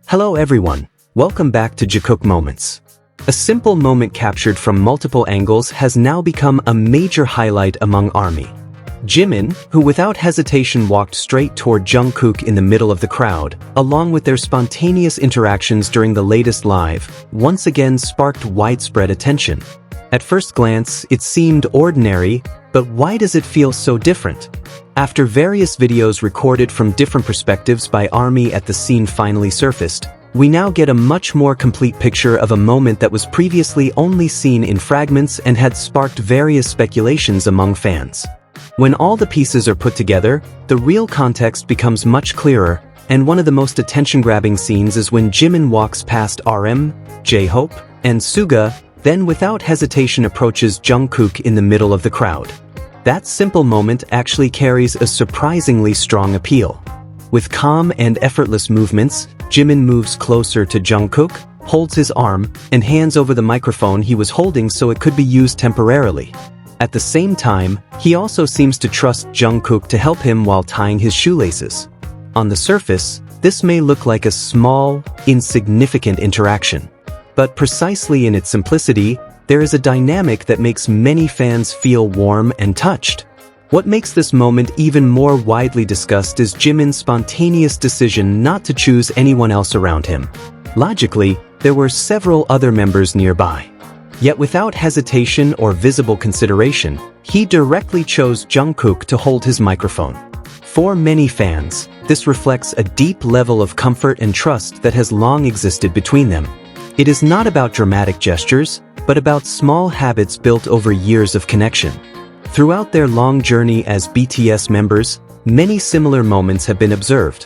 Hello everyone, welcome back to Jikook Moments. A simple moment captured from multiple angles has now become a major highlight among ARMY. Jimin, who without hesitation walked straight toward Jungkook in the middle of the crowd, along with their spontaneous interactions during the latest live, once again sparked widespread attention. At first glance, it seemed ordinary, but why does it feel so different? After various videos recorded from different perspectives by ARMY at the scene finally surfaced, we now get a much more complete picture of a moment that was previously only seen in fragments and had sparked various speculations among fans. When all the pieces are put together, the real context becomes much clearer, and one of the most attention-grabbing scenes is when Jimin walks past RM, J-Hope, and Suga, then without hesitation approaches Jungkook in the middle of the crowd. That simple moment actually carries a surprisingly strong appeal. With calm and effortless movements, Jimin moves closer to Jungkook, holds his arm, and hands over the microphone he was holding so it could be used temporarily. At the same time, he also seems to trust Jungkook to help him while tying his shoelaces. On the surface, this may look like a small, insignificant interaction. But precisely in its simplicity, there is a dynamic that makes many fans feel warm and touched. What makes this moment even more widely discussed is Jimin's spontaneous decision not to choose anyone else around him. Logically, there were several other members nearby. Yet without hesitation or visible consideration, he directly chose Jungkook to hold his microphone. For many fans, this reflects a deep level of comfort and trust that has long existed between them. It is not about dramatic gestures, but about small habits built over years of connection. Throughout their long journey as BTS members, many similar moments have been observed.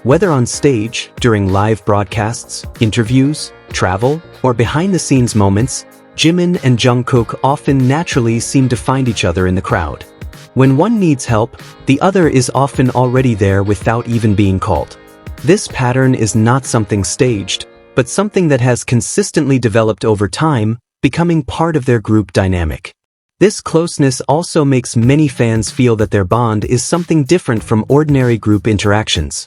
Whether on stage, during live broadcasts, interviews, travel, or behind-the-scenes moments, Jimin and Jungkook often naturally seem to find each other in the crowd. When one needs help, the other is often already there without even being called. This pattern is not something staged, but something that has consistently developed over time, becoming part of their group dynamic. This closeness also makes many fans feel that their bond is something different from ordinary group interactions.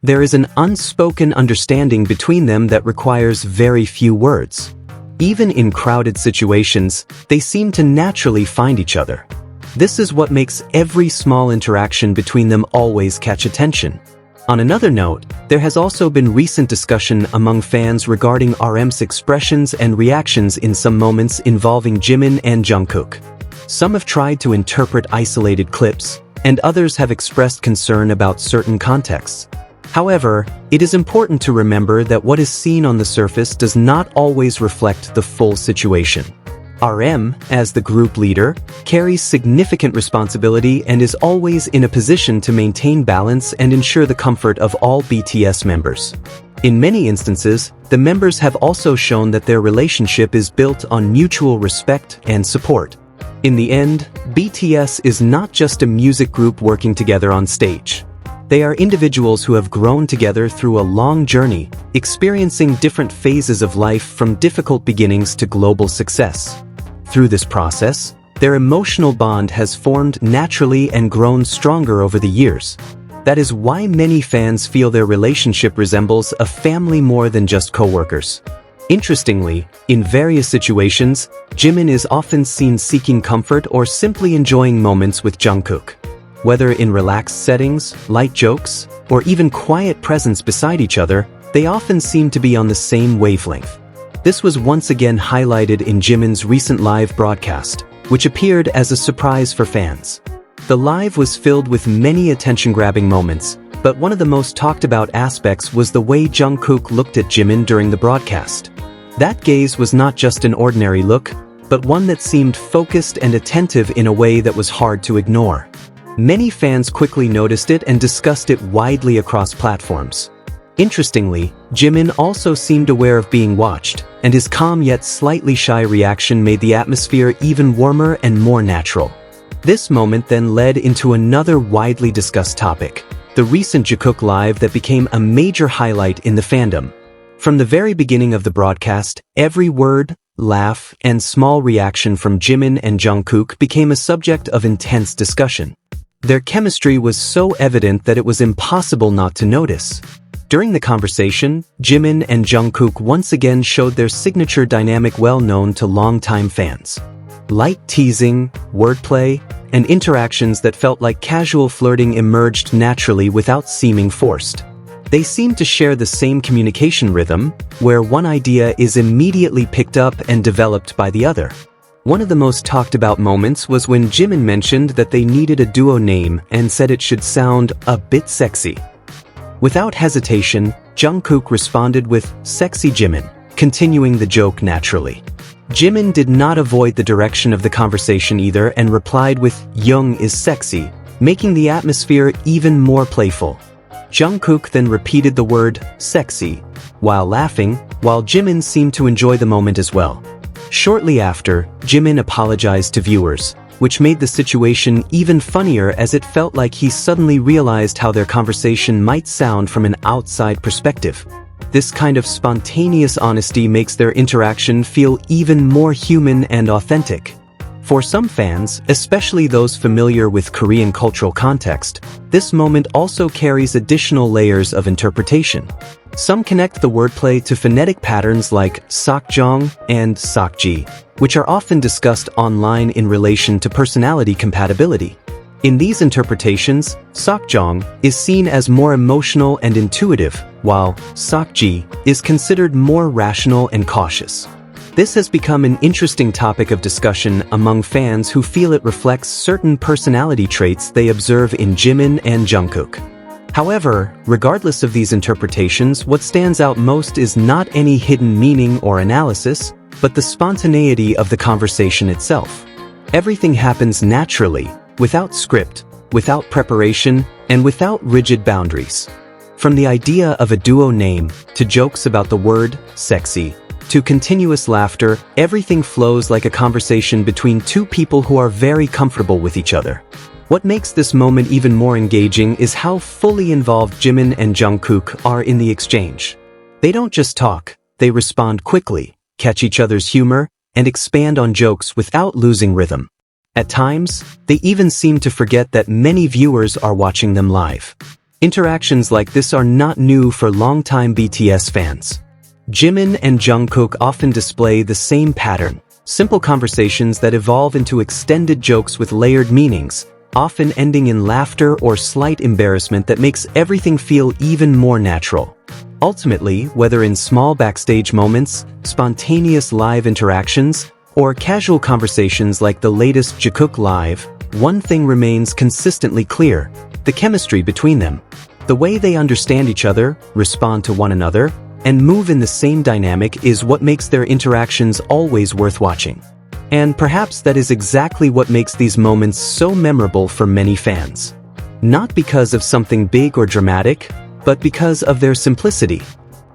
There is an unspoken understanding between them that requires very few words. Even in crowded situations, they seem to naturally find each other. This is what makes every small interaction between them always catch attention. On another note, there has also been recent discussion among fans regarding RM's expressions and reactions in some moments involving Jimin and Jungkook. Some have tried to interpret isolated clips, and others have expressed concern about certain contexts. However, it is important to remember that what is seen on the surface does not always reflect the full situation. RM, as the group leader, carries significant responsibility and is always in a position to maintain balance and ensure the comfort of all BTS members. In many instances, the members have also shown that their relationship is built on mutual respect and support. In the end, BTS is not just a music group working together on stage. They are individuals who have grown together through a long journey, experiencing different phases of life from difficult beginnings to global success. Through this process, their emotional bond has formed naturally and grown stronger over the years. That is why many fans feel their relationship resembles a family more than just co-workers. Interestingly, in various situations, Jimin is often seen seeking comfort or simply enjoying moments with Jungkook. Whether in relaxed settings, light jokes, or even quiet presence beside each other, they often seem to be on the same wavelength. This was once again highlighted in Jimin's recent live broadcast, which appeared as a surprise for fans. The live was filled with many attention-grabbing moments, but one of the most talked about aspects was the way Jungkook looked at Jimin during the broadcast. That gaze was not just an ordinary look, but one that seemed focused and attentive in a way that was hard to ignore. Many fans quickly noticed it and discussed it widely across platforms. Interestingly, Jimin also seemed aware of being watched, and his calm yet slightly shy reaction made the atmosphere even warmer and more natural. This moment then led into another widely discussed topic, the recent Jikook Live that became a major highlight in the fandom. From the very beginning of the broadcast, every word, laugh, and small reaction from Jimin and Jungkook became a subject of intense discussion. Their chemistry was so evident that it was impossible not to notice. During the conversation, Jimin and Jungkook once again showed their signature dynamic well known to longtime fans. Light teasing, wordplay, and interactions that felt like casual flirting emerged naturally without seeming forced. They seemed to share the same communication rhythm, where one idea is immediately picked up and developed by the other. One of the most talked about moments was when Jimin mentioned that they needed a duo name and said it should sound a bit sexy. Without hesitation, Jungkook responded with "Sexy Jimin," continuing the joke naturally. Jimin did not avoid the direction of the conversation either and replied with "Jung is sexy," making the atmosphere even more playful. Jungkook then repeated the word "sexy" while laughing, while Jimin seemed to enjoy the moment as well. Shortly after, Jimin apologized to viewers, which made the situation even funnier as it felt like he suddenly realized how their conversation might sound from an outside perspective. This kind of spontaneous honesty makes their interaction feel even more human and authentic. For some fans, especially those familiar with Korean cultural context, this moment also carries additional layers of interpretation. Some connect the wordplay to phonetic patterns like sakjong and sakji, which are often discussed online in relation to personality compatibility. In these interpretations, sakjong is seen as more emotional and intuitive, while sakji is considered more rational and cautious. This has become an interesting topic of discussion among fans who feel it reflects certain personality traits they observe in Jimin and Jungkook. However, regardless of these interpretations, what stands out most is not any hidden meaning or analysis, but the spontaneity of the conversation itself. Everything happens naturally, without script, without preparation, and without rigid boundaries. From the idea of a duo name, to jokes about the word sexy, to continuous laughter, everything flows like a conversation between two people who are very comfortable with each other. What makes this moment even more engaging is how fully involved Jimin and Jungkook are in the exchange. They don't just talk, they respond quickly, catch each other's humor, and expand on jokes without losing rhythm. At times, they even seem to forget that many viewers are watching them live. Interactions like this are not new for longtime BTS fans. Jimin and Jungkook often display the same pattern, simple conversations that evolve into extended jokes with layered meanings, often ending in laughter or slight embarrassment that makes everything feel even more natural. Ultimately, whether in small backstage moments, spontaneous live interactions, or casual conversations like the latest Jikook Live, one thing remains consistently clear: the chemistry between them. The way they understand each other, respond to one another, and move in the same dynamic is what makes their interactions always worth watching. And perhaps that is exactly what makes these moments so memorable for many fans. Not because of something big or dramatic, but because of their simplicity.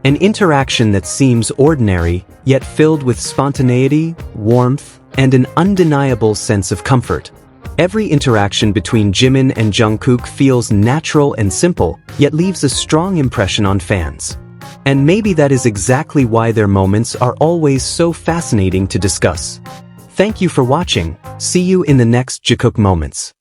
An interaction that seems ordinary, yet filled with spontaneity, warmth, and an undeniable sense of comfort. Every interaction between Jimin and Jungkook feels natural and simple, yet leaves a strong impression on fans. And maybe that is exactly why their moments are always so fascinating to discuss. Thank you for watching. See you in the next Jikook Moments.